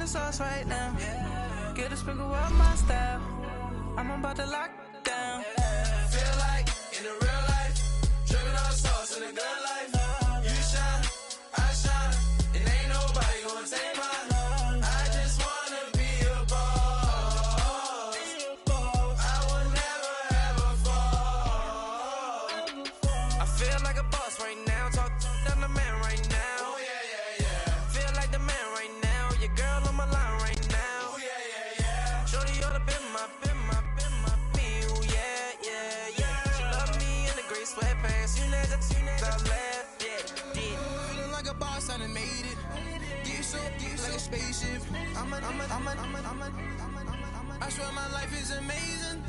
sauce right now. Get a sprinkle up my style. I'm about to lock down. Feel like in the real life, dripping on sauce in the good life. You shine, I shine, and ain't nobody gonna take mine. I just wanna be a boss. I will never ever fall. I feel like a boss right now. Talk to the man right now. Oh yeah, yeah, yeah. Feel like the man right now. Your girl on my line right now. Oh yeah, yeah, yeah. Shorty ought to been my feel, yeah, yeah, yeah. She love me in the gray sweatpants. You never left, yeah, did. Feeling like a boss, I done made it. Get so like a spaceship. I swear my life is amazing.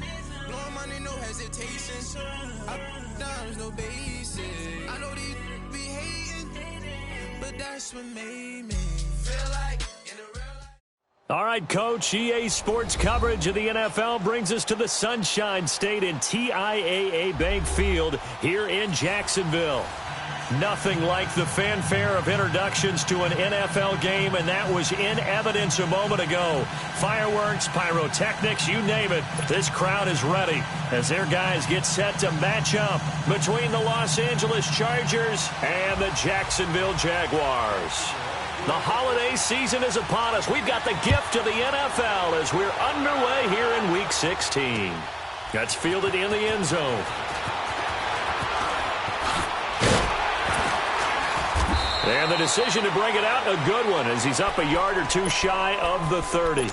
Blowing money, no hesitation. Up, downs, no basic. I know these be hating, but that's what made me feel like in the real life. All right, Coach, EA Sports coverage of the NFL brings us to the Sunshine State in TIAA Bank Field here in Jacksonville. Nothing like the fanfare of introductions to an NFL game, and that was in evidence a moment ago. Fireworks, pyrotechnics, you name it. This crowd is ready as their guys get set to match up between the Los Angeles Chargers and the Jacksonville Jaguars. The holiday season is upon us. We've got the gift of the NFL as we're underway here in Week 16. That's fielded in the end zone. And the decision to bring it out, a good one, as he's up a yard or two shy of the 30.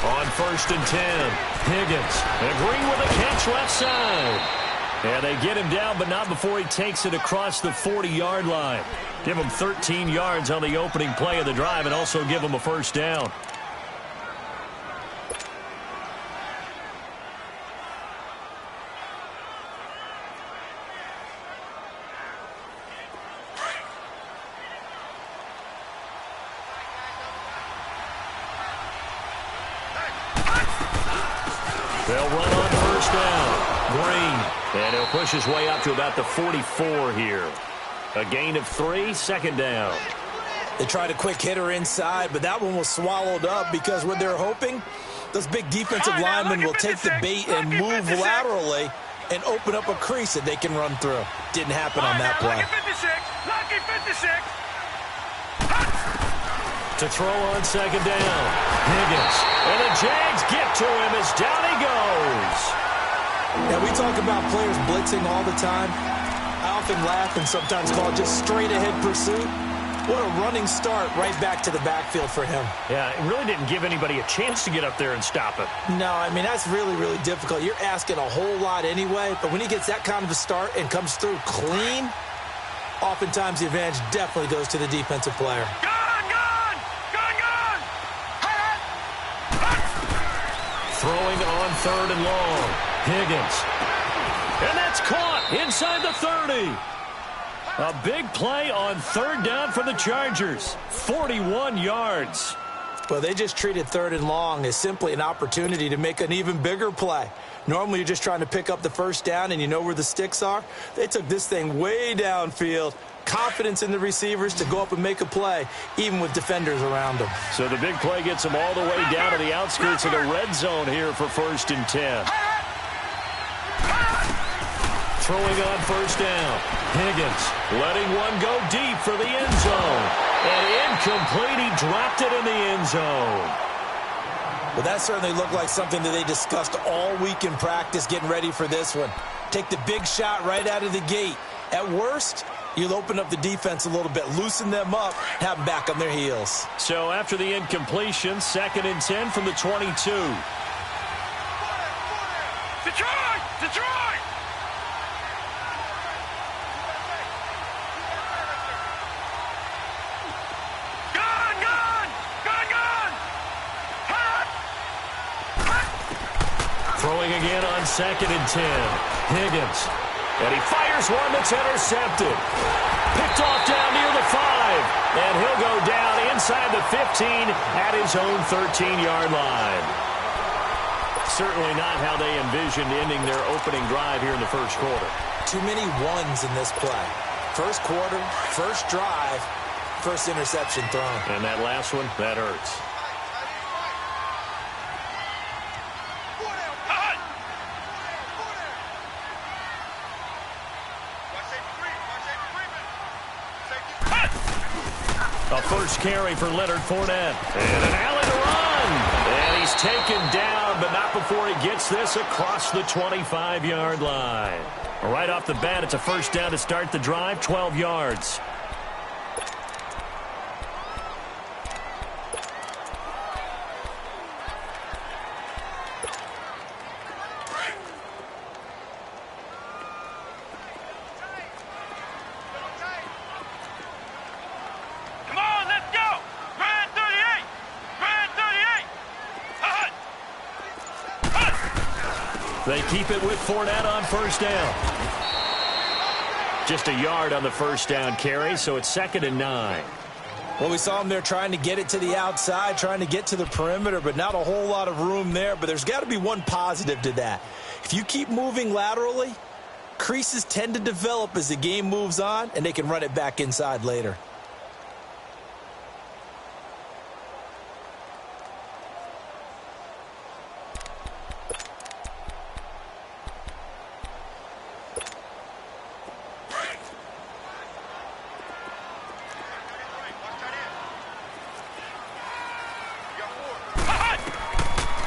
On 1st and 10, Higgins, and Green with a catch left side. And they get him down, but not before he takes it across the 40-yard line. Give him 13 yards on the opening play of the drive and also give him a first down. They'll run on first down. Green. And he'll push his way up to about the 44 here. A gain of 3, second down. They tried a quick hitter inside, but that one was swallowed up because what they're hoping, those big defensive linemen will take the bait and move laterally and open up a crease that they can run through. Didn't happen on that play. Lucky 56. To throw on second down. Higgins. And the Jags get to him as down he goes. Now, we talk about players blitzing all the time. I often laugh and sometimes call it just straight-ahead pursuit. What a running start right back to the backfield for him. Yeah, it really didn't give anybody a chance to get up there and stop it. No, I mean, that's really, really difficult. You're asking a whole lot anyway, but when he gets that kind of a start and comes through clean, oftentimes the advantage definitely goes to the defensive player. Throwing on 3rd and long. Higgins. And that's caught inside the 30. A big play on 3rd down for the Chargers. 41 yards. Well, they just treated 3rd and long as simply an opportunity to make an even bigger play. Normally, you're just trying to pick up the first down and you know where the sticks are. They took this thing way downfield. Confidence in the receivers to go up and make a play, even with defenders around them. So the big play gets them all the way down to the outskirts of the red zone here for 1st and 10. Throwing on 1st down. Higgins letting one go deep for the end zone. And incomplete. He dropped it in the end zone. Well, that certainly looked like something that they discussed all week in practice getting ready for this one. Take the big shot right out of the gate. At worst, you'll open up the defense a little bit, loosen them up, have them back on their heels. So after the incompletion, 2nd and 10 from the 22. Detroit! Throwing again on 2nd and 10. Higgins. And he fires one that's intercepted. Picked off down near the 5. And he'll go down inside the 15 at his own 13-yard line. Certainly not how they envisioned ending their opening drive here in the first quarter. Too many ones in this play. First quarter, first drive, first interception thrown. And that last one, that hurts. A first carry for Leonard Fournette. And an alley to run. And he's taken down, but not before he gets this across the 25-yard line. Right off the bat, it's a first down to start the drive, 12 yards. They keep it with Fournette on first down. Just a yard on the first down carry, so it's 2nd and 9. Well, we saw him there trying to get it to the outside, trying to get to the perimeter, but not a whole lot of room there. But there's got to be one positive to that. If you keep moving laterally, creases tend to develop as the game moves on, and they can run it back inside later.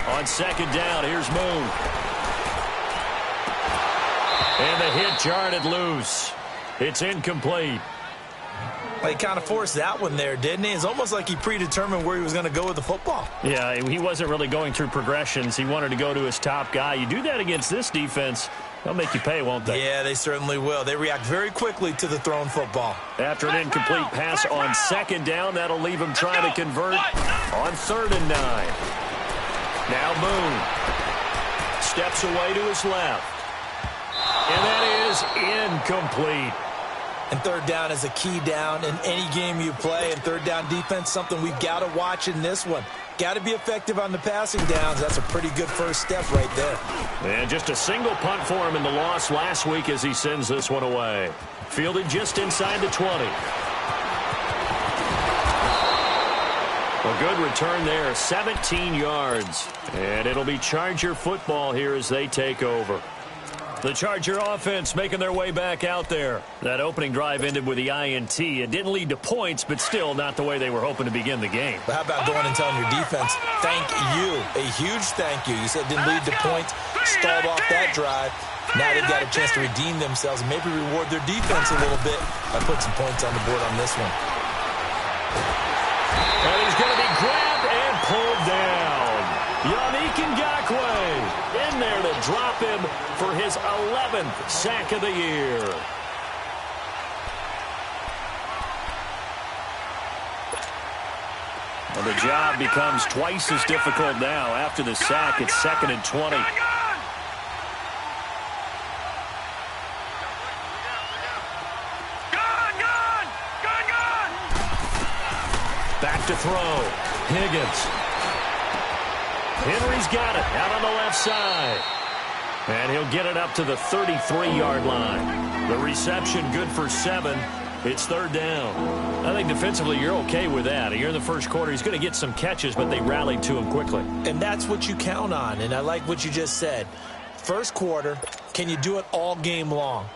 On 2nd down, here's Moon. And the hit jarred it loose. It's incomplete. Well, he kind of forced that one there, didn't he? It's almost like he predetermined where he was going to go with the football. Yeah, he wasn't really going through progressions. He wanted to go to his top guy. You do that against this defense, they'll make you pay, won't they? Yeah, they certainly will. They react very quickly to the thrown football. After an incomplete pass on 2nd down, that'll leave him trying to convert on 3rd and 9. Now Moon steps away to his left. And that is incomplete. And 3rd down is a key down in any game you play. And 3rd down defense, something we've got to watch in this one. Got to be effective on the passing downs. That's a pretty good first step right there. And just a single punt for him in the loss last week as he sends this one away. Fielded just inside the 20. A good return there, 17 yards. And it'll be Charger football here as they take over. The Charger offense making their way back out there. That opening drive ended with the INT. It didn't lead to points, but still not the way they were hoping to begin the game. But how about going and telling your defense, thank you, a huge thank you. You said it didn't lead to points, stalled off that drive. Now they've got a chance to redeem themselves and maybe reward their defense a little bit by putting some points on the board on this one. And he's going to be grabbed and pulled down. Yannick Ngakoue in there to drop him for his 11th sack of the year. And the job becomes twice as difficult now. After the sack, it's 2nd and 20. Back to throw. Higgins. Henry's got it out on the left side. And he'll get it up to the 33-yard line. The reception good for 7. It's 3rd down. I think defensively you're okay with that. Here in the first quarter, he's going to get some catches, but they rallied to him quickly. And that's what you count on, and I like what you just said. First quarter, can you do it all game long?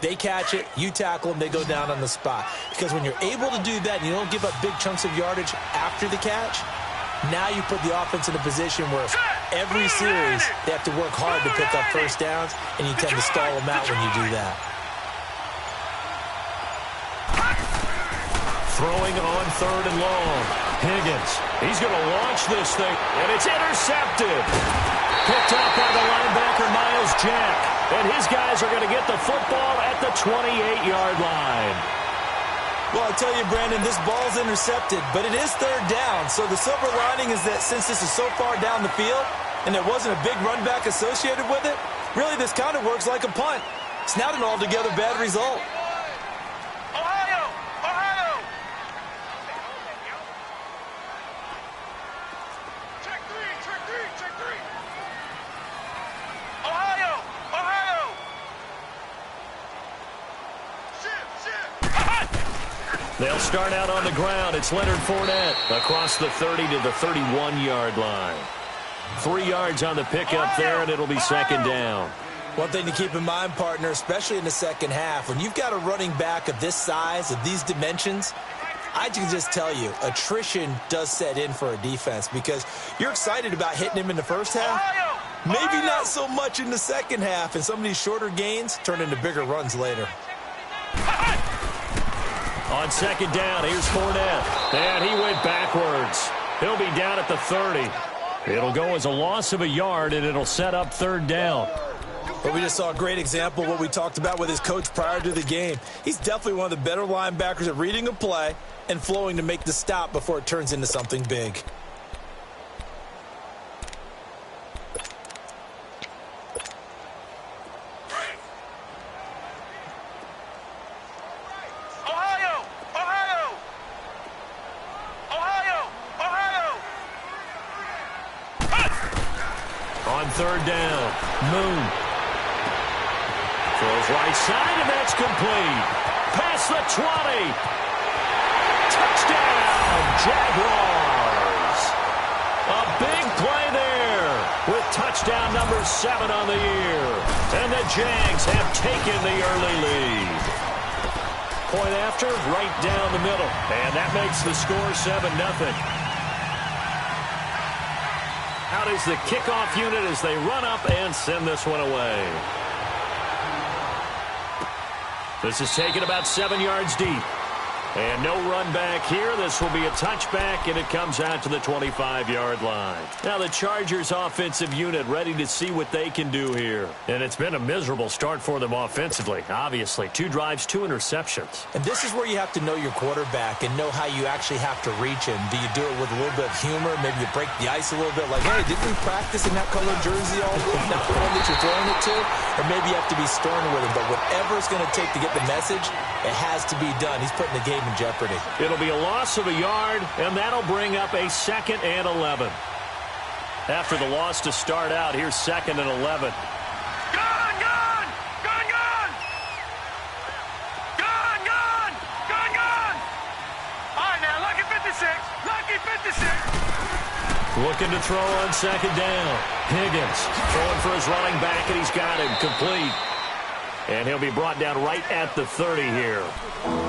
They catch it, you tackle them, they go down on the spot. Because when you're able to do that and you don't give up big chunks of yardage after the catch, now you put the offense in a position where every series they have to work hard to pick up first downs, and you tend to stall them out when you do that. Throwing on 3rd and long. Higgins. He's going to launch this thing, and it's intercepted. Picked up by the linebacker, Miles Jack. And his guys are going to get the football at the 28-yard line. Well, I tell you, Brandon, this ball's intercepted, but it is 3rd down. So the silver lining is that since this is so far down the field and there wasn't a big run back associated with it, Really, this kind of works like a punt. It's not an altogether bad result. Ohio! Ohio! Check three. Ohio! Ohio! Shit! They'll start out on the ground. It's Leonard Fournette across the 30 to the 31-yard line. 3 yards on the pickup there, and it'll be second down. One thing to keep in mind, partner, especially in the second half, when you've got a running back of this size, of these dimensions, I can just tell you, attrition does set in for a defense because you're excited about hitting him in the first half. Maybe not so much in the second half, and some of these shorter gains turn into bigger runs later. On second down, here's Fournette. And he went backwards. He'll be down at the 30. It'll go as a loss of a yard, and it'll set up third down. But we just saw a great example of what we talked about with his coach prior to the game. He's definitely one of the better linebackers at reading a play and flowing to make the stop before it turns into something big. On third down, Moon throws right side, and that's complete. Past the 20. Touchdown, Jaguars. A big play there with touchdown number 7 on the year. And the Jags have taken the early lead. Point after, right down the middle. And that makes the score 7-0. Out is the kickoff unit as they run up and send this one away. This is taken about 7 yards deep. And no run back here. This will be a touchback, and it comes out to the 25-yard line. Now the Chargers offensive unit ready to see what they can do here. And it's been a miserable start for them offensively, obviously. 2 drives, 2 interceptions. And this is where you have to know your quarterback and know how you actually have to reach him. Do you do it with a little bit of humor? Maybe you break the ice a little bit like, hey, didn't we practice in that colored jersey all week? Not the one that you're throwing it to? Or maybe you have to be stern with him. But whatever it's going to take to get the message, it has to be done. He's putting the game in jeopardy. It'll be a loss of a yard, and that'll bring up a 2nd and 11. After the loss to start out, here's 2nd and 11. Looking to throw on second down. Higgins throwing for his running back, and he's got him complete. And he'll be brought down right at the 30 here.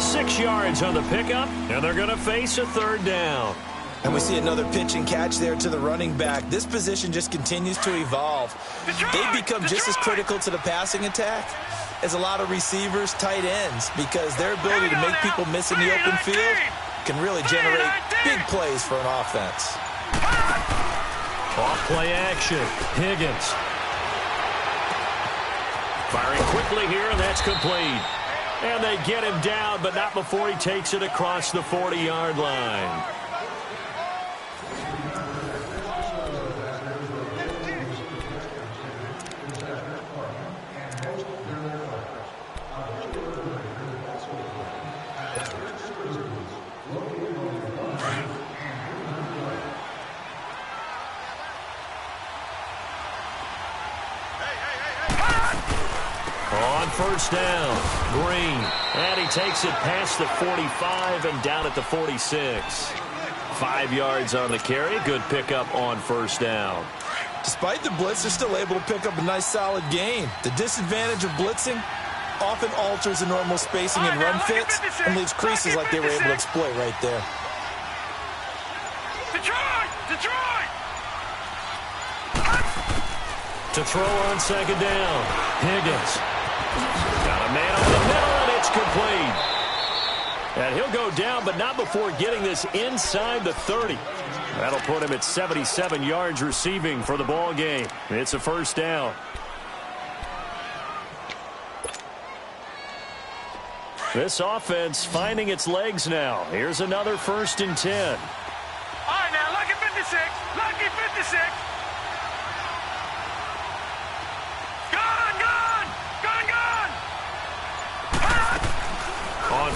6 yards on the pickup, and they're going to face a 3rd down. And we see another pitch and catch there to the running back. This position just continues to evolve. They become just as critical to the passing attack as a lot of receivers, tight ends, because their ability to make people miss in the open field can really generate big plays for an offense. Off play action. Higgins. Firing quickly here, and that's complete. And they get him down, but not before he takes it across the 40-yard line. On first down, Green. And he takes it past the 45 and down at the 46. 5 yards on the carry. Good pickup on first down. Despite the blitz, they're still able to pick up a nice, solid gain. The disadvantage of blitzing often alters the normal spacing and run fits and leaves creases like they were able to exploit right there. Detroit! To throw on second down, Higgins. Got a man over the middle, and it's complete. And he'll go down, but not before getting this inside the 30. That'll put him at 77 yards receiving for the ball game. It's a first down. This offense finding its legs now. Here's another 1st and 10. All right, now, lucky 56. Lucky 56. Got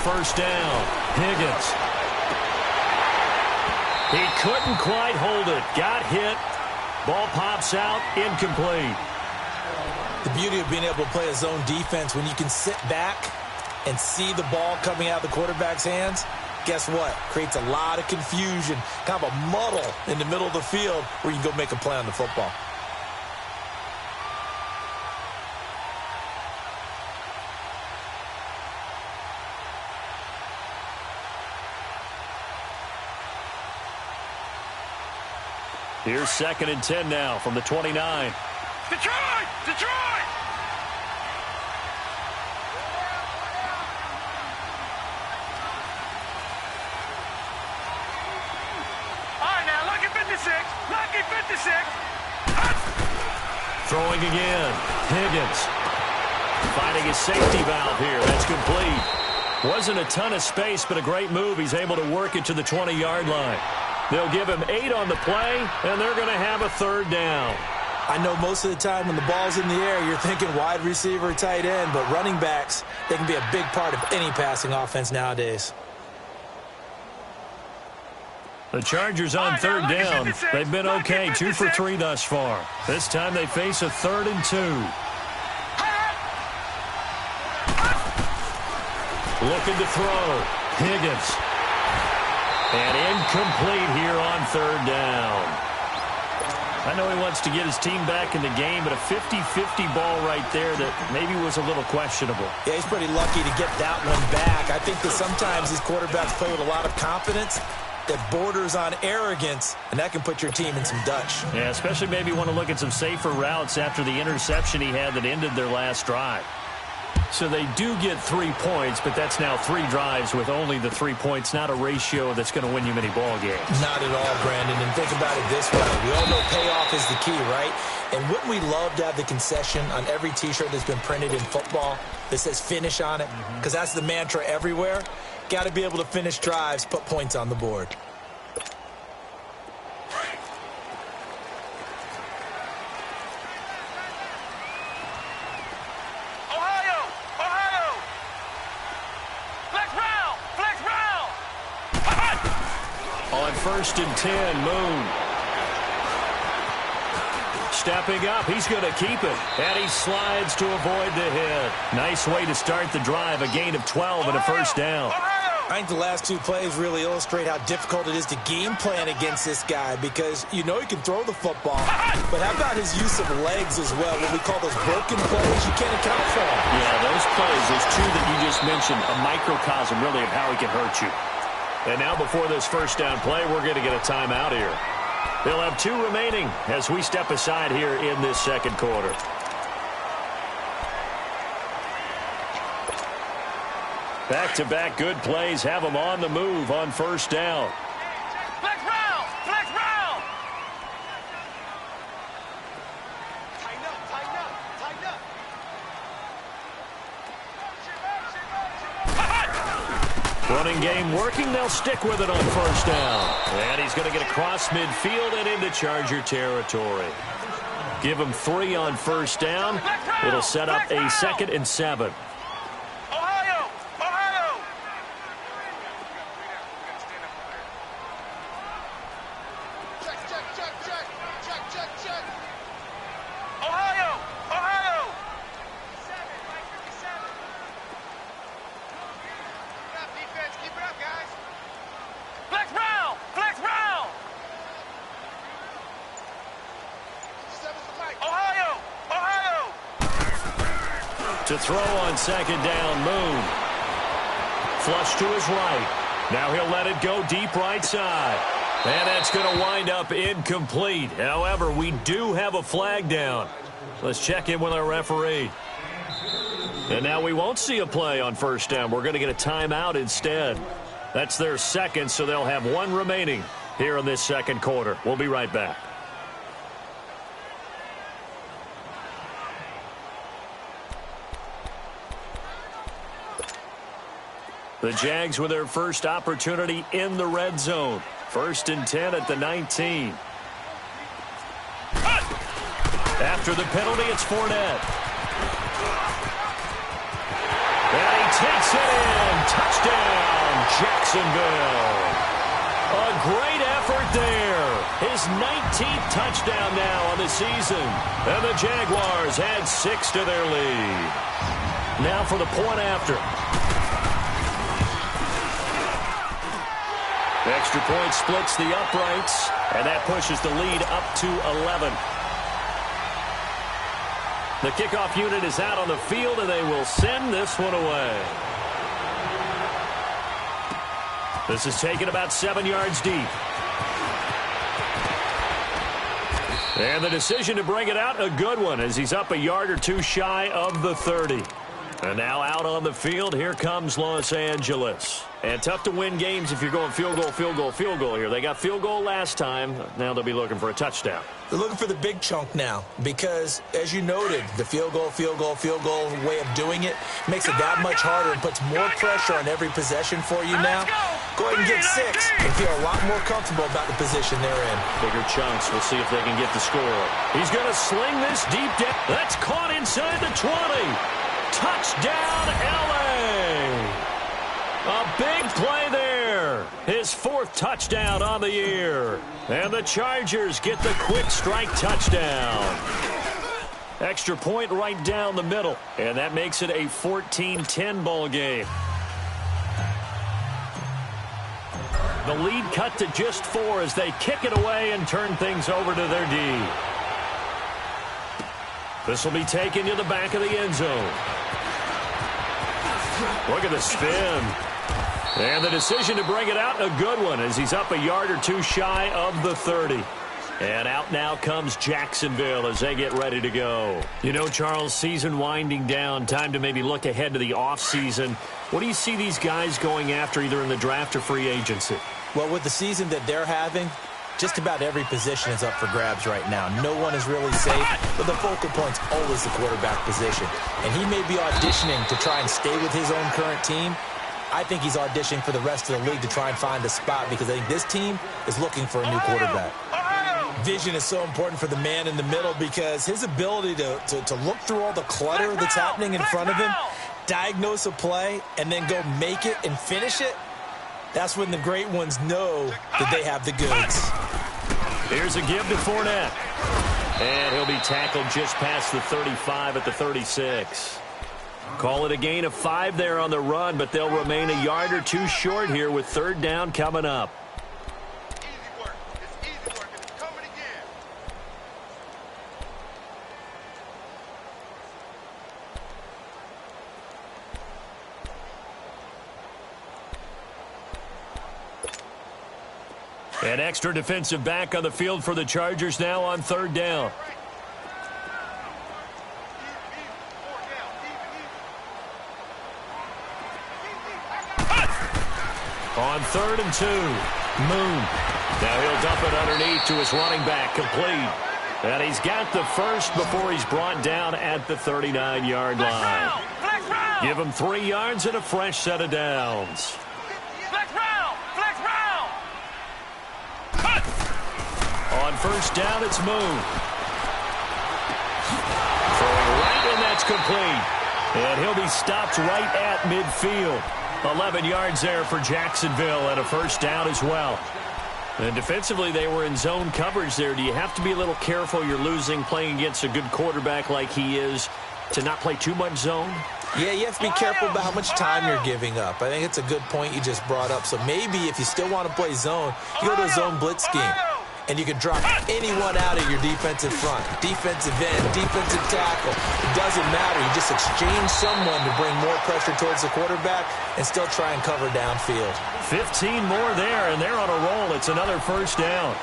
first down. Higgins. He couldn't quite hold it. Got hit. Ball pops out. Incomplete. The beauty of being able to play a zone defense when you can sit back and see the ball coming out of the quarterback's hands, guess what? Creates a lot of confusion, kind of a muddle in the middle of the field where you can go make a play on the football. Here's 2nd and 10 now from the 29. Detroit! Detroit! All right, now, lucky 56. Lucky 56. Throwing again. Higgins. Finding his safety valve here. That's complete. Wasn't a ton of space, but a great move. He's able to work it to the 20-yard line. They'll give him 8 on the play, and they're going to have a 3rd down. I know most of the time when the ball's in the air, you're thinking wide receiver, tight end, but running backs, they can be a big part of any passing offense nowadays. The Chargers on 3rd down. They've been okay, 2 for 3 thus far. This time they face a 3rd and 2. Looking to throw. Higgins. And incomplete here on 3rd down. I know he wants to get his team back in the game, but a 50-50 ball right there that maybe was a little questionable. Yeah, he's pretty lucky to get that one back. I think that sometimes these quarterbacks play with a lot of confidence that borders on arrogance, and that can put your team in some Dutch. Yeah, especially maybe want to look at some safer routes after the interception he had that ended their last drive. So they do get 3 points, but that's now 3 drives with only the 3 points, not a ratio that's going to win you many ball games. Not at all, Brandon, and think about it this way. We all know payoff is the key, right? And wouldn't we love to have the concession on every T-shirt that's been printed in football that says finish on it? Because that's the mantra everywhere. Got to be able to finish drives, put points on the board. On 1st and 10, Moon. Stepping up, he's going to keep it. And he slides to avoid the hit. Nice way to start the drive, a gain of 12 and a 1st down. I think the last 2 plays really illustrate how difficult it is to game plan against this guy because you know he can throw the football, but how about his use of legs as well? What we call those broken plays, you can't account for them. Yeah, those plays, those 2 that you just mentioned, a microcosm really of how he can hurt you. And now before this 1st down play, we're going to get a timeout here. They'll have 2 remaining as we step aside here in this 2nd quarter. Back-to-back good plays have them on the move on 1st down. Flex round! Flex round! Tighten up, tighten up, tighten up. Running game working. They'll stick with it on 1st down. And he's going to get across midfield and into Charger territory. Give him 3 on 1st down. It'll set up a 2nd and 7. To throw on 2nd down, Moon. Flush to his right. Now he'll let it go deep right side. And that's going to wind up incomplete. However, we do have a flag down. Let's check in with our referee. And now we won't see a play on 1st down. We're going to get a timeout instead. That's their 2nd, so they'll have 1 remaining here in this 2nd quarter. We'll be right back. The Jags with their first opportunity in the red zone. 1st and 10 at the 19. After the penalty, it's Fournette. And he takes it in. Touchdown. Jacksonville. A great effort there. His 19th touchdown now on the season. And the Jaguars add 6 to their lead. Now for the point after. Extra point splits the uprights, and that pushes the lead up to 11. The kickoff unit is out on the field, and they will send this one away. This is taken about 7 yards deep. And the decision to bring it out, a good one, as he's up a yard or two shy of the 30. And now out on the field, here comes Los Angeles. And tough to win games if you're going field goal, field goal, field goal here. They got field goal last time. Now they'll be looking for a touchdown. They're looking for the big chunk now because, as you noted, the field goal way of doing it makes it that much harder and puts more pressure on every possession for you now. Go ahead and get 6 and feel a lot more comfortable about the position they're in. Bigger chunks. We'll see if they can get the score. He's going to sling this deep down. That's caught inside the 20. Touchdown, L.A. A big play there. His 4th touchdown on the year. And the Chargers get the quick strike touchdown. Extra point right down the middle. And that makes it a 14-10 ball game. The lead cut to just 4 as they kick it away and turn things over to their D. This will be taken to the back of the end zone. Look at the spin. And the decision to bring it out, a good one, as he's up a yard or two shy of the 30. And out now comes Jacksonville as they get ready to go. You know, Charles, season winding down, time to maybe look ahead to the offseason. What do you see these guys going after, either in the draft or free agency? Well, with the season that they're having, just about every position is up for grabs right now. No one is really safe, but the focal point's always the quarterback position. And he may be auditioning to try and stay with his own current team. I think he's auditioning for the rest of the league to try and find a spot because I think this team is looking for a new quarterback. Vision is so important for the man in the middle because his ability to look through all the clutter that's happening in front of him, diagnose a play, and then go make it and finish it, that's when the great ones know that they have the goods. Here's a give to Fournette. And he'll be tackled just past the 35 at the 36. Call it a gain of 5 there on the run, but they'll remain a yard or two short here with 3rd down coming up. Easy work. It's easy work. It's coming again. An extra defensive back on the field for the Chargers now on 3rd down. On 3rd and 2, Moon. Now he'll dump it underneath to his running back, complete. And he's got the first before he's brought down at the 39-yard line. Give him 3 yards and a fresh set of downs. Flex round! Flex round! On 1st down, it's Moon. Throwing right, and that's complete. And he'll be stopped right at midfield. 11 yards there for Jacksonville and a 1st down as well. And defensively, they were in zone coverage there. Do you have to be a little careful? You're losing playing against a good quarterback like he is to not play too much zone? Yeah, you have to be careful about how much time you're giving up. I think it's a good point you just brought up. So maybe if you still want to play zone, you go to a zone blitz scheme. And you can drop anyone out of your defensive front, defensive end, defensive tackle. It doesn't matter. You just exchange someone to bring more pressure towards the quarterback and still try and cover downfield. 15 more there, and they're on a roll. It's another 1st down.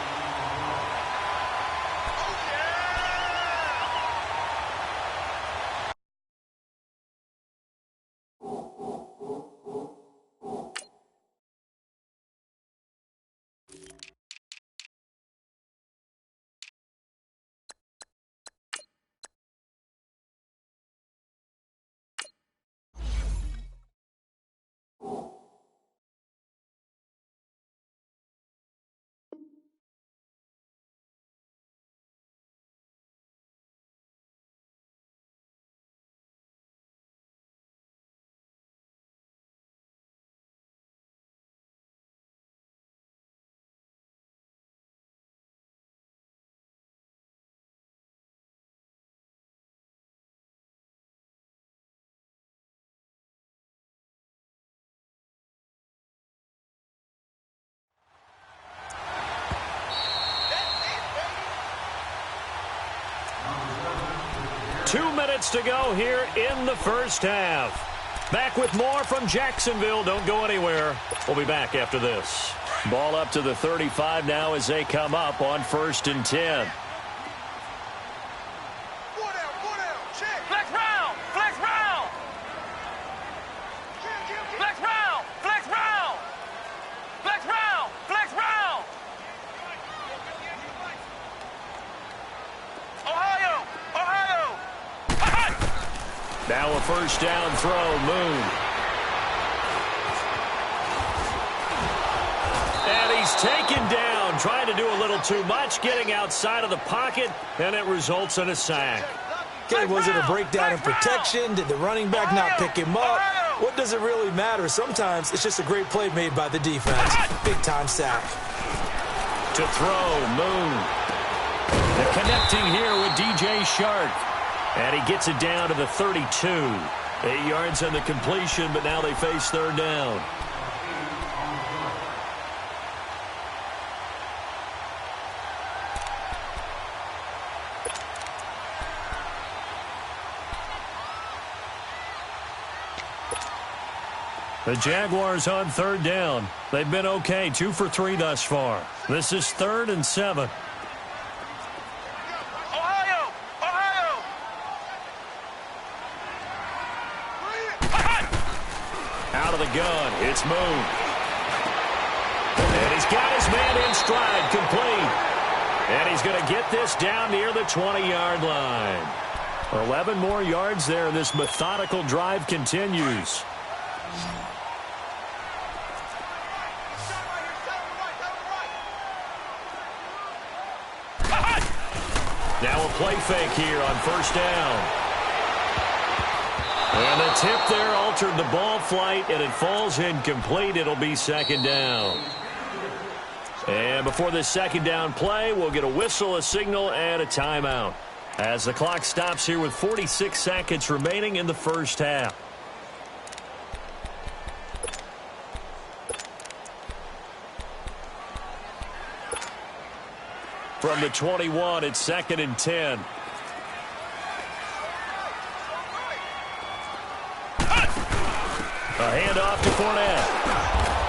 minutes to go here in the first half. Back with more from Jacksonville. Don't go anywhere. We'll be back after this. Ball up to the 35 now as they come up on 1st and 10. Flex round! Flex round! Flex round! Flex round! Flex round! Flex round! Ohio! Ohio! Now a first down throw. Moon. And he's taken down, trying to do a little too much, getting outside of the pocket, and it results in a sack. Okay, was it a breakdown in protection? Did the running back not pick him up? What does it really matter? Sometimes it's just a great play made by the defense. Big-time sack. To throw, Moon. They're connecting here with DJ Shark. And he gets it down to the 32. 8 yards on the completion, but now they face 3rd down. The Jaguars on 3rd down. They've been okay, 2 for 3 thus far. This is 3rd and 7. Ohio! Ohio! Out of the gun, it's Moon. And he's got his man in stride, complete. And he's going to get this down near the 20-yard line. 11 more yards there, and this methodical drive continues. Now a play fake here on 1st down. And the tip there altered the ball flight, and it falls incomplete. It'll be 2nd down. And before this 2nd down play, we'll get a whistle, a signal, and a timeout, as the clock stops here with 46 seconds remaining in the first half. From the 21, it's 2nd and 10. A handoff to Fournette.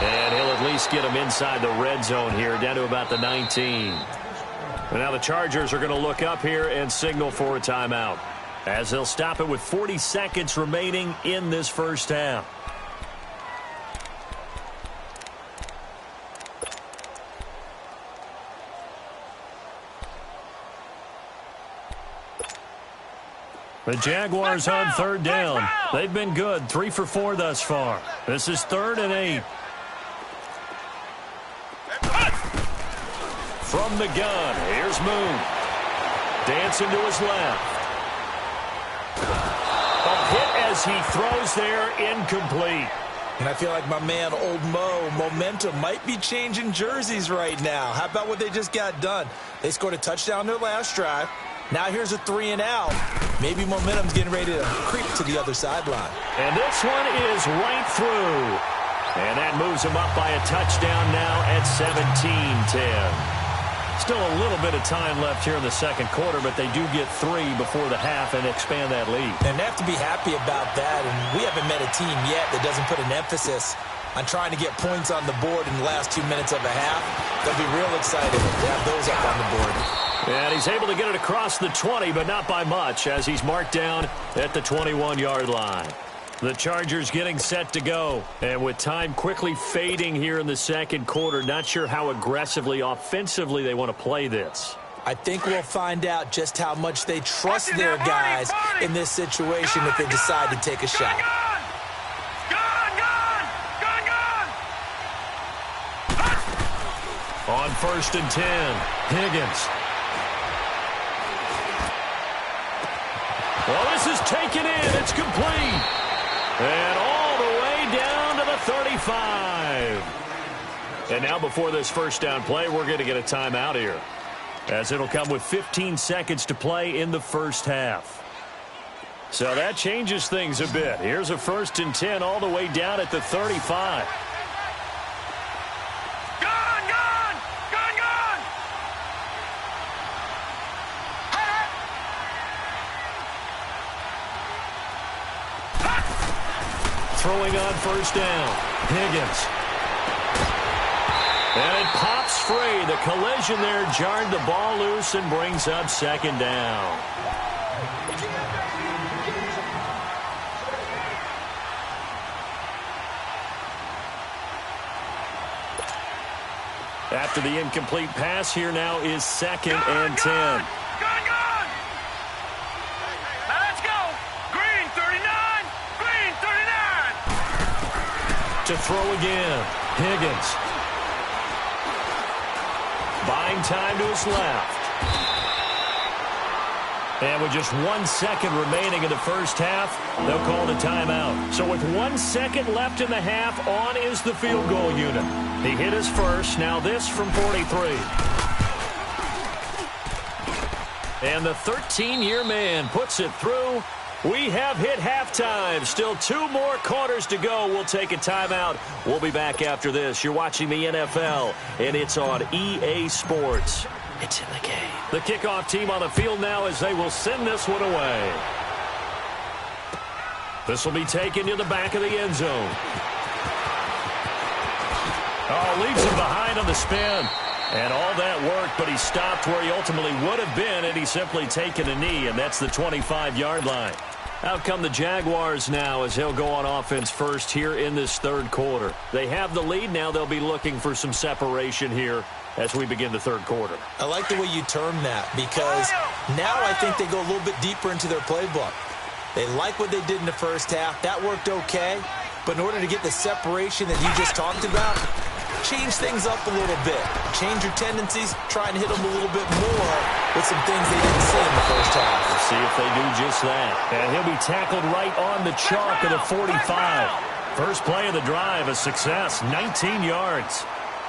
And he'll at least get him inside the red zone here, down to about the 19. And now the Chargers are going to look up here and signal for a timeout, as they'll stop it with 40 seconds remaining in this first half. The Jaguars on 3rd down. They've been good, 3 for 4 thus far. This is 3rd and 8. From the gun, here's Moon. Dancing to his left. A hit as he throws there, incomplete. And I feel like my man, Old Mo, momentum might be changing jerseys right now. How about what they just got done? They scored a touchdown their last drive. Now here's a 3 and out. Maybe momentum's getting ready to creep to the other sideline. And this one is right through. And that moves him up by a touchdown now at 17-10. Still a little bit of time left here in the second quarter, but they do get 3 before the half and expand that lead. And they have to be happy about that. And we haven't met a team yet that doesn't put an emphasis on trying to get points on the board in the last 2 minutes of a half. They'll be real excited to have those up on the board. And he's able to get it across the 20, but not by much, as he's marked down at the 21-yard line. The Chargers getting set to go. And with time quickly fading here in the second quarter, not sure how aggressively, offensively they want to play this. I think we'll find out just how much they trust their guys in this situation if they decide to take a shot. On 1st and 10, Higgins. Well, this is taken in. It's complete. And all the way down to the 35. And now before this first down play, we're going to get a timeout here, as it'll come with 15 seconds to play in the first half. So that changes things a bit. Here's a 1st and 10 all the way down at the 35. Throwing on first down. Higgins. And it pops free. The collision there jarred the ball loose and brings up second down. After the incomplete pass, here now is 2nd and 10. Gun! Now let's go! Green 39! Green 39! To throw again. Higgins. Buying time to his left. And with just 1 second remaining in the first half, they'll call it a timeout. So with 1 second left in the half, on is the field goal unit. He hit his first. Now this from 43. And the 13-year man puts it through. We have hit halftime. Still 2 more quarters to go. We'll take a timeout. We'll be back after this. You're watching the NFL, and it's on EA Sports. It's in the game. The kickoff team on the field now as they will send this one away. This will be taken to the back of the end zone. Oh, leaves him behind on the spin. And all that work, but he stopped where he ultimately would have been, and he's simply taken a knee, and that's the 25-yard line. Out come the Jaguars now as they'll go on offense first here in this third quarter. They have the lead. Now they'll be looking for some separation here as we begin the third quarter. I like the way you term that because now I think they go a little bit deeper into their playbook. They like what they did in the first half. That worked okay. But in order to get the separation that you just talked about, change things up a little bit. Change your tendencies. Try and hit them a little bit more with some things they didn't see in the first half. We'll see if they do just that. And he'll be tackled right on the chalk of the 45. First play of the drive, a success, 19 yards.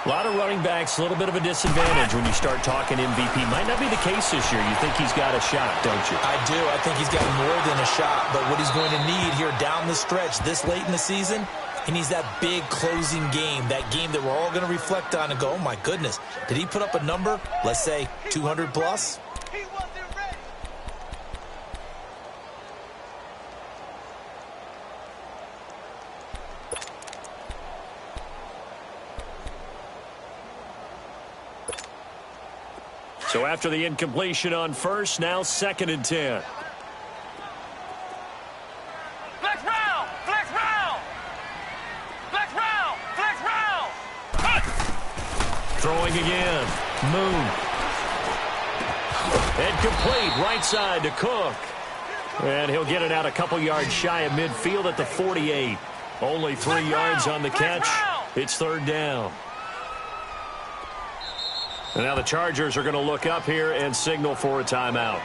A lot of running backs, a little bit of a disadvantage when you start talking MVP. Might not be the case this year. You think he's got a shot, don't you? I do. I think he's got more than a shot. But what he's going to need here down the stretch this late in the season, he needs that big closing game, that game that we're all going to reflect on and go, oh, my goodness, did he put up a number, let's say 200 plus? He wasn't ready. So after the incompletion on first, now 2nd and 10. Flex round! Flex round! Flex round! Flex round! Throwing again. Moon. And complete right side to Cook. And he'll get it out a couple yards shy of midfield at the 48. Only 3 yards on the catch. It's third down. And now the Chargers are going to look up here and signal for a timeout.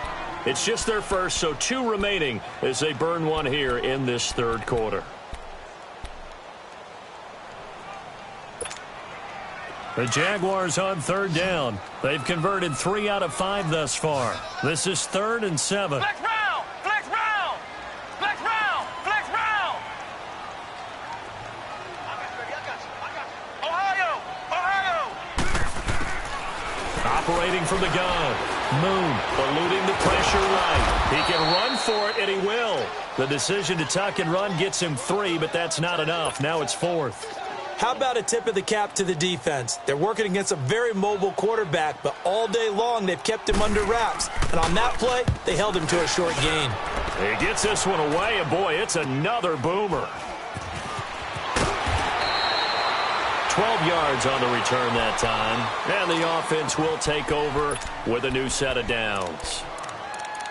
It's just their first, so 2 remaining as they burn one here in this third quarter. The Jaguars on third down. They've converted 3 out of 5 thus far. This is 3rd and 7. Flex round! Flex round! Flex round! Flex round! Ohio! Ohio! Operating from the gun. Moon eluding the pressure right. He can run for it, and he will. The decision to tuck and run gets him 3, but that's not enough. Now it's 4th. How about a tip of the cap to the defense? They're working against a very mobile quarterback, but all day long they've kept him under wraps. And on that play, they held him to a short gain. He gets this one away, and boy, it's another boomer. 12 yards on the return that time. And the offense will take over with a new set of downs.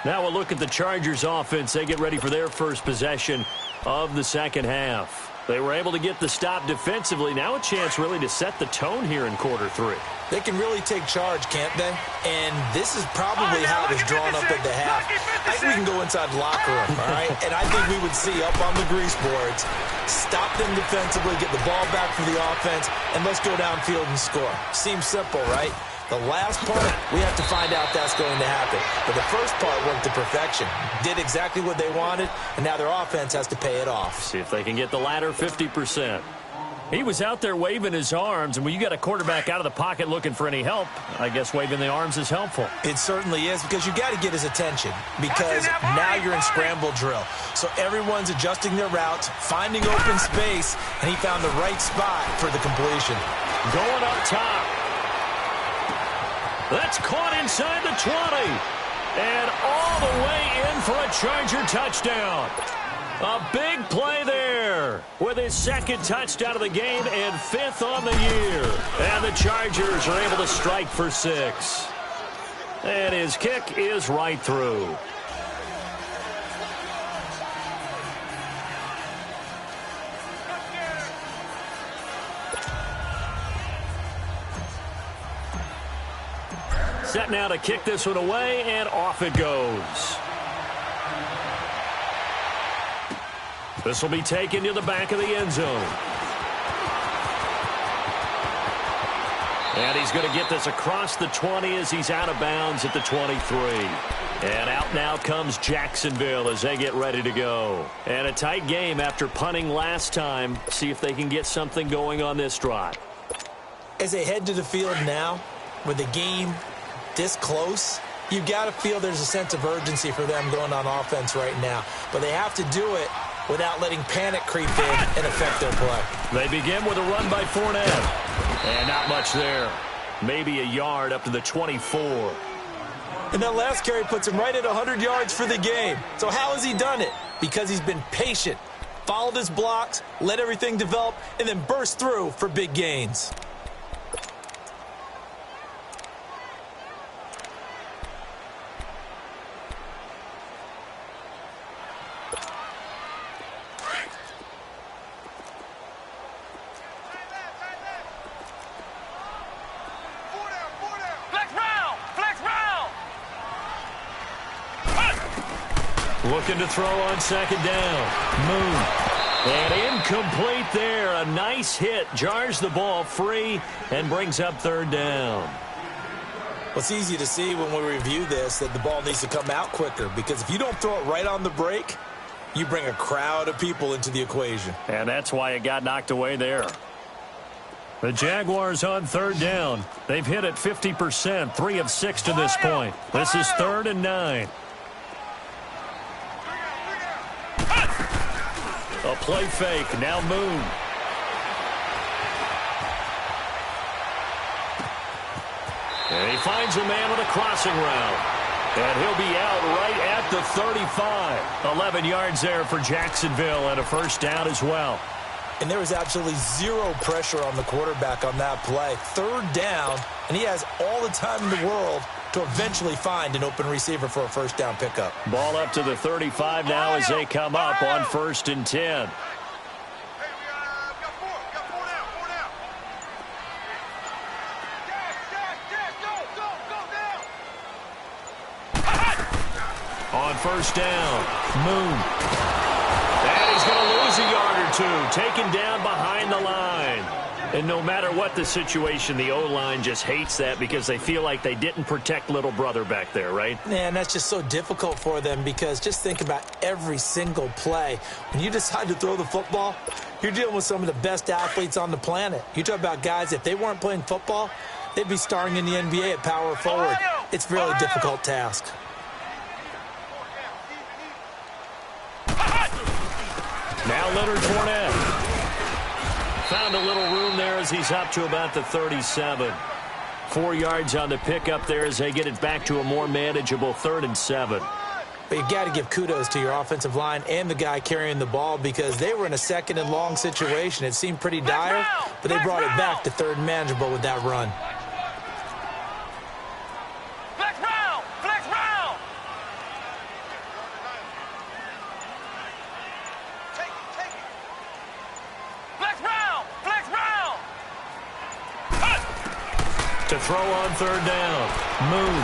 Now we'll look at the Chargers offense. They get ready for their first possession of the second half. They were able to get the stop defensively. Now a chance really to set the tone here in quarter 3. They can really take charge, can't they? And this is probably how it was drawn up at the half. I think we can go inside the locker room, all right? And I think we would see up on the grease boards, stop them defensively, get the ball back for the offense, and let's go downfield and score. Seems simple, right? The last part, we have to find out that's going to happen. But the first part worked to perfection. Did exactly what they wanted, and now their offense has to pay it off. See if they can get the latter 50%. He was out there waving his arms, and when you got a quarterback out of the pocket looking for any help, I guess waving the arms is helpful. It certainly is, because you got to get his attention, because now you're in scramble drill. So everyone's adjusting their routes, finding open space, and he found the right spot for the completion. Going up top. That's caught inside the 20. And all the way in for a Charger touchdown. A big play there with his second touchdown of the game and 5th on the year. And the Chargers are able to strike for 6. And his kick is right through. Set now to kick this one away, and off it goes. This will be taken to the back of the end zone. And he's going to get this across the 20 as he's out of bounds at the 23. And out now comes Jacksonville as they get ready to go. And a tight game after punting last time. See if they can get something going on this drive. As they head to the field now, with the game this close, you've got to feel there's a sense of urgency for them going on offense right now. But they have to do it without letting panic creep in and affect their play. They begin with a run by Fournette. And not much there. Maybe a yard up to the 24. And that last carry puts him right at 100 yards for the game. So how has he done it? Because he's been patient, followed his blocks, let everything develop, and then burst through for big gains. Looking to throw on second down. Moon. And incomplete there. A nice hit. Jars the ball free and brings up third down. Well, it's easy to see when we review this that the ball needs to come out quicker, because if you don't throw it right on the break, you bring a crowd of people into the equation. And that's why it got knocked away there. The Jaguars on third down. They've hit it 50%, 3 of 6 to this point. This is 3rd and 9. A play fake. Now Moon. And he finds a man with a crossing route. And he'll be out right at the 35. 11 yards there for Jacksonville and a first down as well. And there was absolutely zero pressure on the quarterback on that play. 3rd down, and he has all the time in the world to eventually find an open receiver for a first down pickup. Ball up to the 35 now as they come up on 1st and 10. On 1st down, Moon. And he's going to lose a yard or two, taken down behind the line. And no matter what the situation, the O-line just hates that because they feel like they didn't protect little brother back there, right? Man, that's just so difficult for them, because just think about every single play. When you decide to throw the football, you're dealing with some of the best athletes on the planet. You talk about guys, if they weren't playing football, they'd be starring in the NBA at power forward. It's a really difficult task. Now Leonard Fournette. Found a little room there as he's up to about the 37. 4 yards on the pickup there as they get it back to a more manageable 3rd and 7. But you got to give kudos to your offensive line and the guy carrying the ball, because they were in a 2nd and long situation. It seemed pretty dire, but they brought it back to 3rd and manageable with that run. To throw on 3rd down. Moon.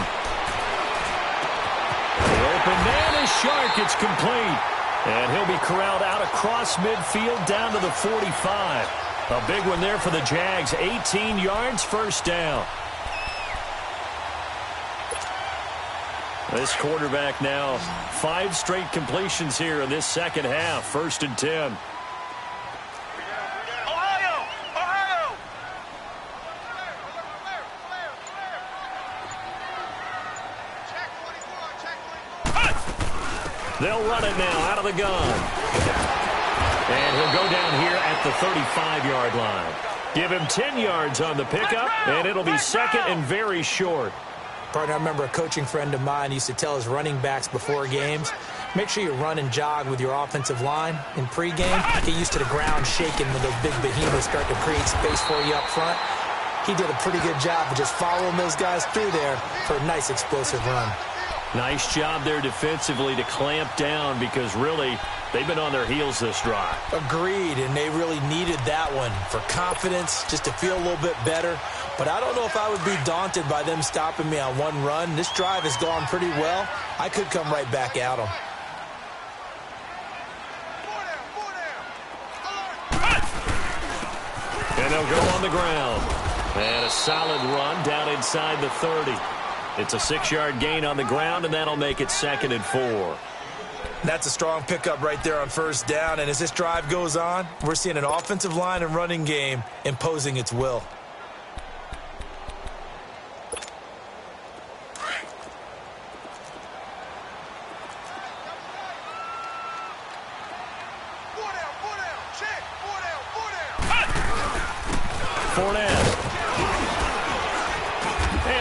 The open man is Shark. It's complete. And he'll be corralled out across midfield down to the 45. A big one there for the Jags. 18 yards, first down. This quarterback now 5 straight completions here in this second half. 1st and 10. They'll run it now out of the gun. And he'll go down here at the 35-yard line. Give him 10 yards on the pickup, and it'll be second and very short. Partner, I remember a coaching friend of mine used to tell his running backs before games, make sure you run and jog with your offensive line in pregame. Get used to the ground shaking when those big behemoths start to create space for you up front. He did a pretty good job of just following those guys through there for a nice explosive run. Nice job there defensively to clamp down because really they've been on their heels this drive. Agreed, and they really needed that one for confidence, just to feel a little bit better. But I don't know if I would be daunted by them stopping me on one run. This drive has gone pretty well. I could come right back at them. And they'll go on the ground. And a solid run down inside the 30. It's a 6-yard gain on the ground, and that'll make it second and 4. That's a strong pickup right there on first down. And as this drive goes on, we're seeing an offensive line and running game imposing its will.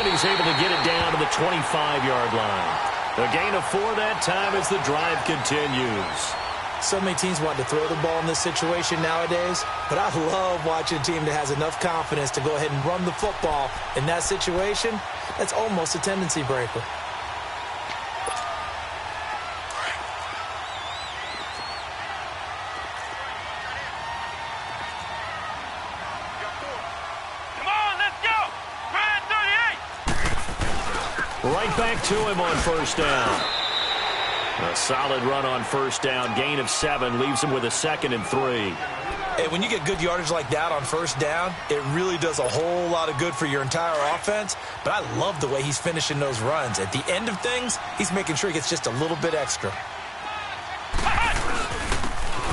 He's able to get it down to the 25-yard line. A gain of 4 that time as the drive continues. So many teams want to throw the ball in this situation nowadays, but I love watching a team that has enough confidence to go ahead and run the football in that situation. That's almost a tendency breaker. Right back to him on first down. A solid run on first down. Gain of 7 leaves him with a second and 3. Hey, when you get good yardage like that on first down, it really does a whole lot of good for your entire offense. But I love the way he's finishing those runs. At the end of things, he's making sure he gets just a little bit extra.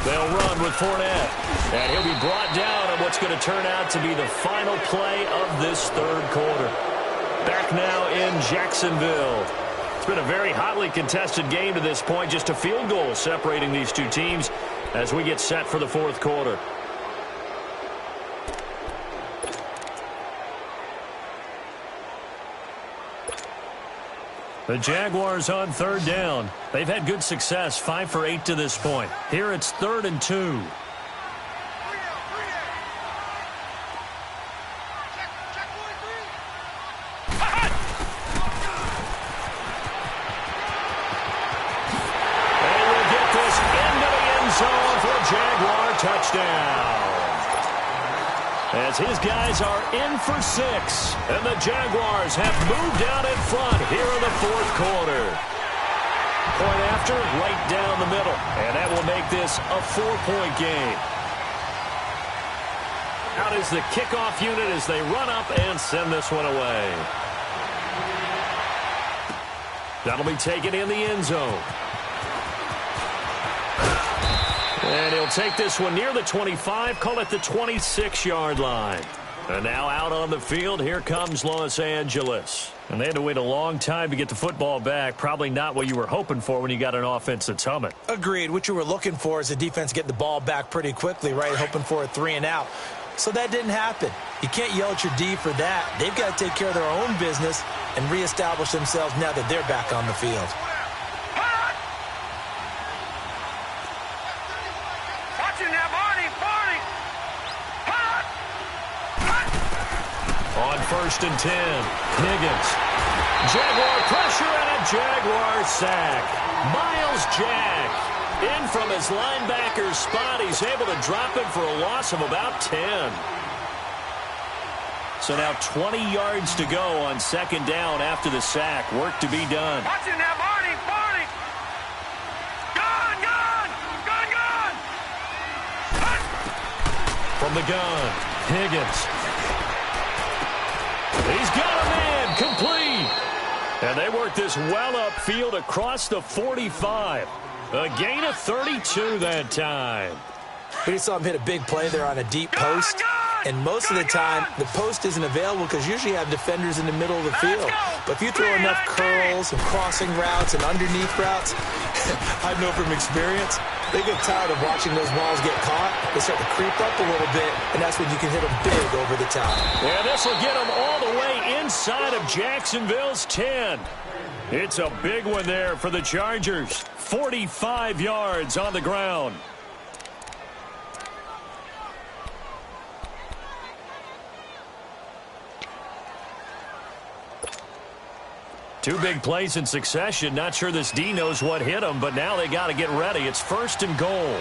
They'll run with Fournette. And he'll be brought down on what's going to turn out to be the final play of this third quarter. Back now in Jacksonville. It's been a very hotly contested game to this point. Just a field goal separating these two teams as we get set for the fourth quarter. The Jaguars on third down. They've had good success, 5 for 8 to this point. Here it's 3rd and 2. Touchdown. As his guys are in for 6. And the Jaguars have moved out in front here in the fourth quarter. Point after, right down the middle. And that will make this a 4-point game. Out is the kickoff unit as they run up and send this one away. That'll be taken in the end zone. And he'll take this one near the 25, call it the 26-yard line. And now out on the field, here comes Los Angeles. And they had to wait a long time to get the football back. Probably not what you were hoping for when you got an offense that's humming. Agreed. What you were looking for is the defense get the ball back pretty quickly, right? Hoping for a 3 and out. So that didn't happen. You can't yell at your D for that. They've got to take care of their own business and reestablish themselves now that they're back on the field. On 1st and 10, Higgins. Jaguar pressure and a Jaguar sack. Miles Jack in from his linebacker's spot. He's able to drop it for a loss of about 10. So now 20 yards to go on 2nd down after the sack. Work to be done. Watch it now, Barney. Gun. From the gun, Higgins. He's got a man, complete. And they work this well upfield across the 45. A gain of 32 that time. We just saw him hit a big play there on a deep post. And most of the time, the post isn't available because usually you have defenders in the middle of the field. But if you throw enough curls and crossing routes and underneath routes, I know from experience, they get tired of watching those balls get caught. They start to creep up a little bit, and that's when you can hit them big over the top. Yeah, this will get them all the way inside of Jacksonville's 10. It's a big one there for the Chargers. 45 yards on the ground. Two big plays in succession. Not sure this D knows what hit him, but now they got to get ready. It's 1st and goal.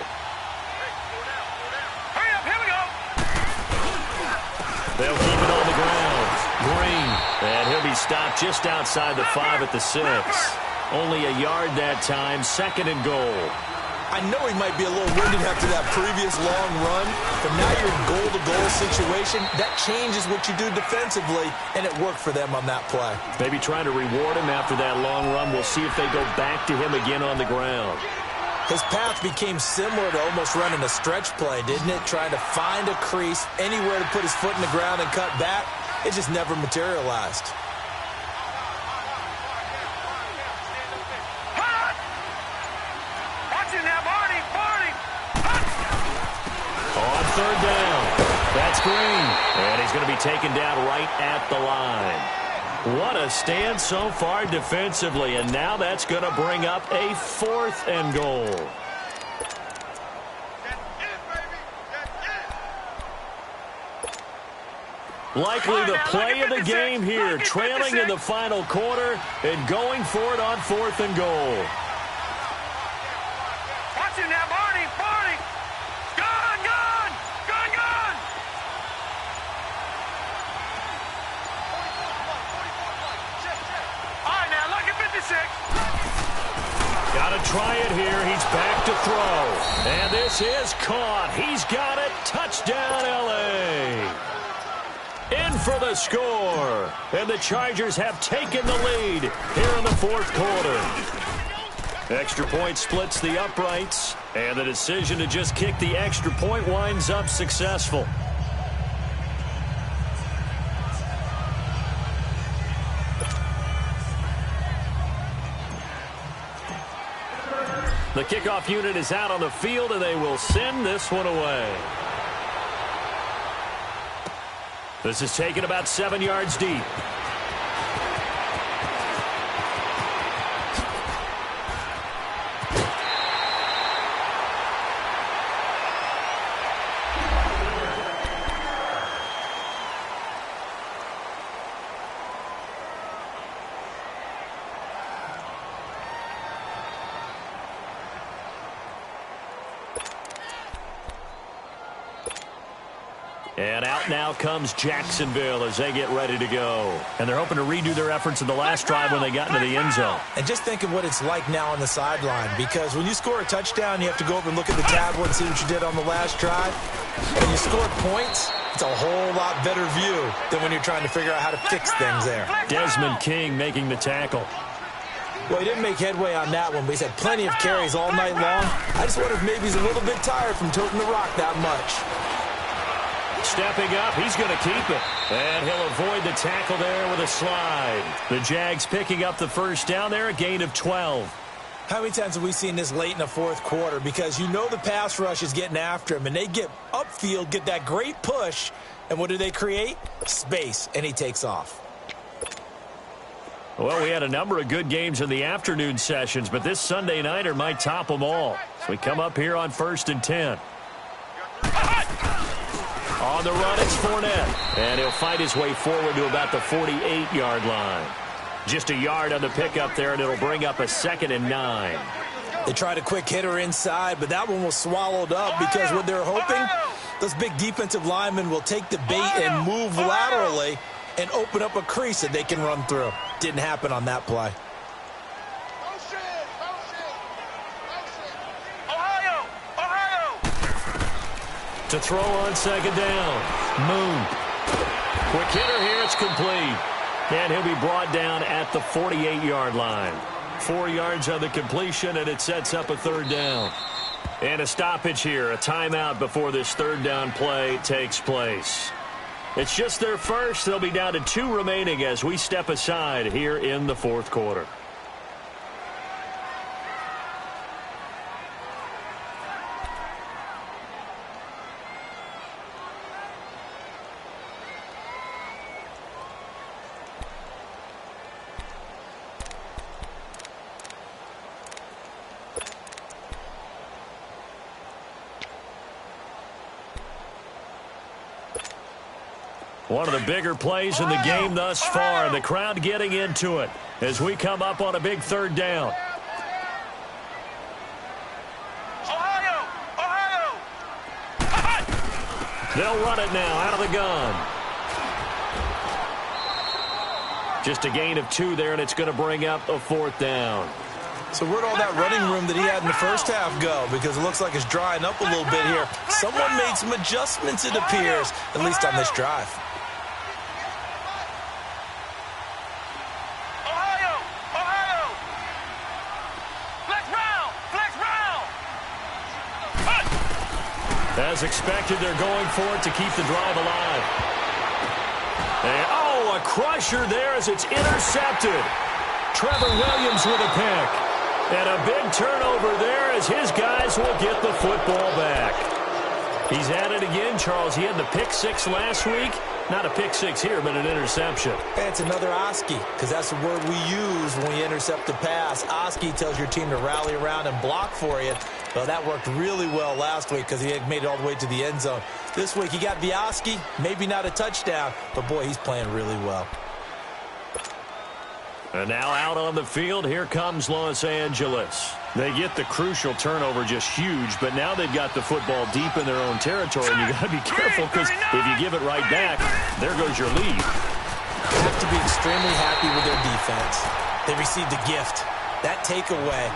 Hurry up, here we go. They'll keep it on the ground. Green. And he'll be stopped just outside the 5 at the 6. Only a yard that time. 2nd and goal. I know he might be a little winded after that previous long run, but now you're in goal-to-goal situation. That changes what you do defensively, and it worked for them on that play. Maybe trying to reward him after that long run. We'll see if they go back to him again on the ground. His path became similar to almost running a stretch play, didn't it? Trying to find a crease, anywhere to put his foot in the ground and cut back. It just never materialized. On 3rd down, that's Green, and he's going to be taken down right at the line. What a stand so far defensively, and now that's going to bring up a 4th and goal. Likely the play of the game here, trailing in the final quarter and going for it on 4th and goal. Watch him now, Barney. Gun. All right, now, look at 56. Got to try it here. He's back to throw. And this is caught. He's got it. Touchdown, L.A. In for the score. And the Chargers have taken the lead here in the 4th quarter. Extra point splits the uprights. And the decision to just kick the extra point winds up successful. The kickoff unit is out on the field, and they will send this one away. This is taken about 7 yards deep. And out now comes Jacksonville as they get ready to go. And they're hoping to redo their efforts in the last drive when they got into the end zone. And just think of what it's like now on the sideline, because when you score a touchdown, you have to go over and look at the tablet and see what you did on the last drive. When you score points, it's a whole lot better view than when you're trying to figure out how to fix things there. Desmond King making the tackle. Well, he didn't make headway on that one, but he's had plenty of carries all night long. I just wonder if maybe he's a little bit tired from toting the rock that much. Stepping up, he's going to keep it. And he'll avoid the tackle there with a slide. The Jags picking up the first down there, a gain of 12. How many times have we seen this late in the 4th quarter? Because you know the pass rush is getting after him, and they get upfield, get that great push, and what do they create? Space, and he takes off. Well, we had a number of good games in the afternoon sessions, but this Sunday nighter might top them all. So we come up here on 1st and 10. On the run, it's Fournette. And he'll fight his way forward to about the 48-yard line. Just a yard on the pickup there, and it'll bring up a 2nd and 9. They tried a quick hitter inside, but that one was swallowed up because what they're hoping, those big defensive linemen will take the bait and move laterally and open up a crease that they can run through. Didn't happen on that play. To throw on 2nd down. Moon. Quick hitter here. It's complete. And he'll be brought down at the 48-yard line. 4 yards on the completion, and it sets up a 3rd down. And a stoppage here, a timeout before this third down play takes place. It's just their first. They'll be down to 2 remaining as we step aside here in the fourth quarter. One of the bigger plays in the game thus far, and the crowd getting into it as we come up on a big third down. They'll run it now out of the gun. Just a gain of 2 there, and it's going to bring up a 4th down. So where'd all that running room that he had in the first half go? Because it looks like it's drying up a little bit here. Someone made some adjustments, it appears, at least on this drive. As expected, they're going for it to keep the drive alive. And, oh, a crusher there as it's intercepted. Trevor Williams with a pick. And a big turnover there as his guys will get the football back. He's at it again, Charles. He had the pick 6 last week. Not a pick 6 here, but an interception. And it's another Oski, because that's the word we use when we intercept a pass. Oski tells your team to rally around and block for you. Well, that worked really well last week because he had made it all the way to the end zone. This week he got the Oski, maybe not a touchdown, but boy, he's playing really well. And now out on the field, here comes Los Angeles. They get the crucial turnover, just huge, but now they've got the football deep in their own territory, and you got to be careful because if you give it right back, there goes your lead. They have to be extremely happy with their defense. They received a gift. That takeaway,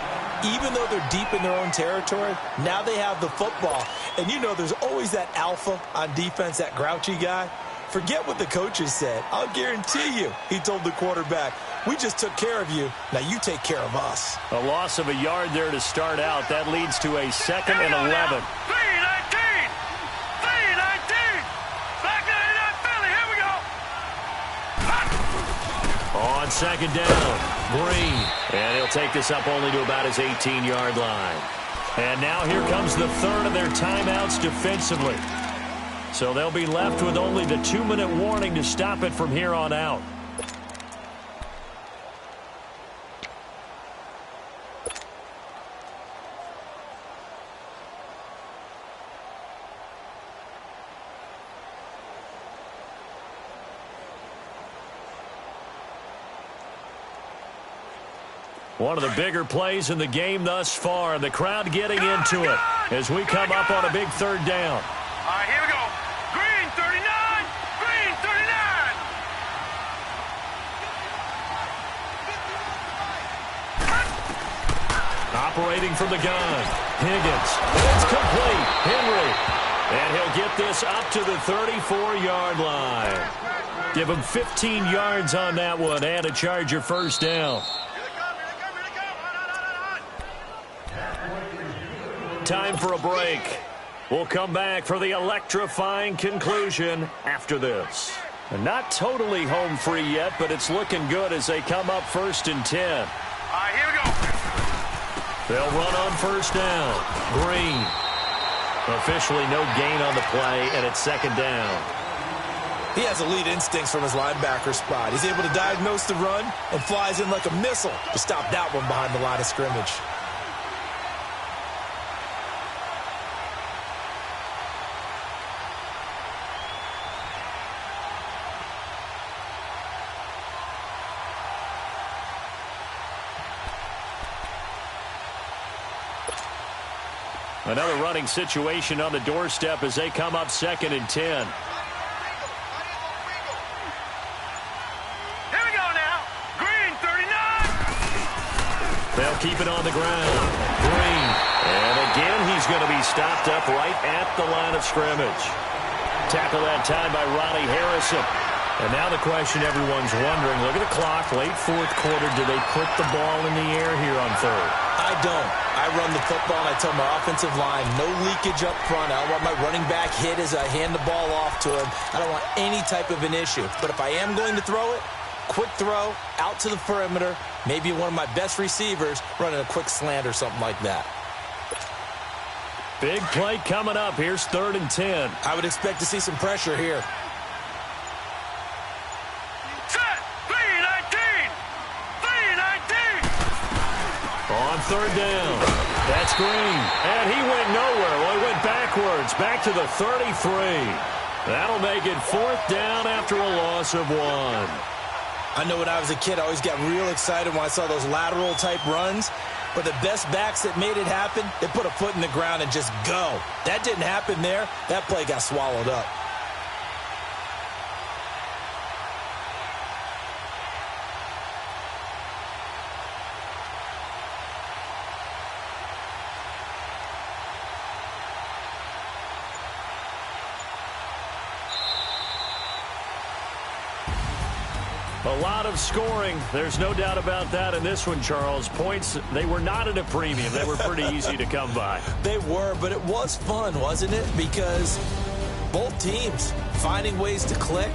even though they're deep in their own territory, now they have the football. And you know there's always that alpha on defense, that grouchy guy. Forget what the coaches said. I'll guarantee you, he told the quarterback, we just took care of you. Now you take care of us. A loss of a yard there to start out. That leads to a 2nd and 11. 3-19. 3-19. Back 99 Philly. Here we go. On 2nd down, Green. And he'll take this up only to about his 18-yard line. And now here comes the 3rd of their timeouts defensively. So they'll be left with only the 2-minute warning to stop it from here on out. One of the bigger plays in the game thus far, and the crowd getting into it as we come up on a big 3rd down. All right, here we go. Green 39. Green 39. Operating from the gun. Higgins. It's complete. Henry. And he'll get this up to the 34-yard line. Give him 15 yards on that one and a Charger first down. Time for a break. We'll come back for the electrifying conclusion after this. And not totally home free yet, but it's looking good as they come up 1st and 10. All right, here we go. They'll run on 1st down. Green. Officially no gain on the play, and it's 2nd down. He has elite instincts from his linebacker spot. He's able to diagnose the run and flies in like a missile to stop that one behind the line of scrimmage. Another running situation on the doorstep as they come up 2nd and 10. Here we go now. Green 39. They'll keep it on the ground. Green. And again, he's going to be stopped up right at the line of scrimmage. Tackle that time by Ronnie Harrison. And now the question everyone's wondering, look at the clock, late fourth quarter, do they put the ball in the air here on third? I don't. I run the football, and I tell my offensive line, no leakage up front. I don't want my running back hit as I hand the ball off to him. I don't want any type of an issue. But if I am going to throw it, quick throw, out to the perimeter, maybe one of my best receivers running a quick slant or something like that. Big play coming up. Here's 3rd and 10. I would expect to see some pressure here. Set. 3-19. 3-19. On 3rd down. That's Green. And he went nowhere. Well, he went backwards. Back to the 33. That'll make it 4th down after a loss of 1. I know when I was a kid, I always got real excited when I saw those lateral type runs. But the best backs that made it happen, they put a foot in the ground and just go. That didn't happen there. That play got swallowed up. A lot of scoring. There's no doubt about that in this one, Charles. Points, they were not at a premium. They were pretty easy to come by. They were, but it was fun, wasn't it? Because both teams finding ways to click,